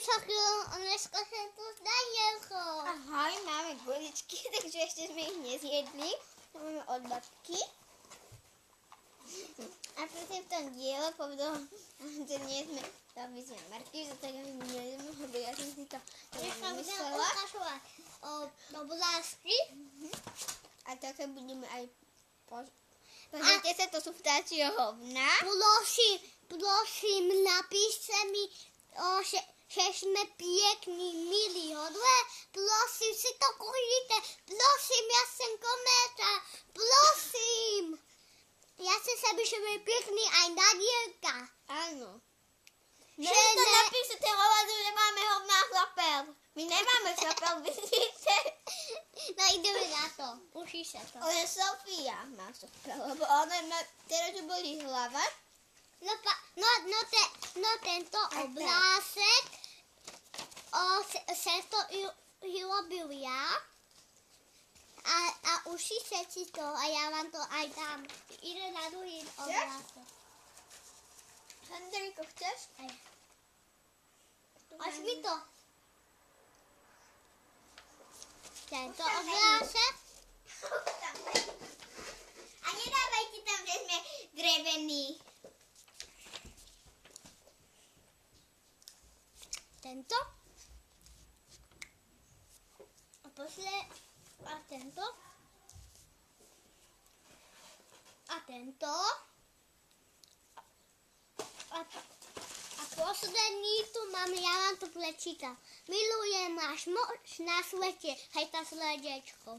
Dneska som tu zdajelko. Ahoj, máme guličky, takže ešte sme ich nezjedli. Máme od babky. A preto v tom diele povedal, že nie sme robili marky, že tak ani nejdeme, lebo ja som si to nemyslela. Ukážovať oblásky. A také budeme aj pozrite sa, to sú vtáčie hovna. Prosím, napíšte mi, že sme pekní, milí hodle. Prosím, si to kúžite. Prosím, ja som komentár. Prosím. Ja chcem sa byť, že sme pekní aj na dielka. Áno. Že to napíšete, lebo nemáme hovná chlapel. My nemáme chlapel, vidíte? No ideme na to. Uši sa to. Ale Sofia má chlapel, lebo ona má, teraz už boli hlava. No tento obrázek sa to robil ja a uši sa si to a ja vám to aj dám. Ide na druhý obrázek. Andrejko, chceš? Aj. Až mi to. Tento obrázek. A nedávajte tam, že sme drevení. Tento. A tento. A tento. A posledný tu mám, ja vám to prečítam. Milujem náš moč na svete, hej tá sledečko.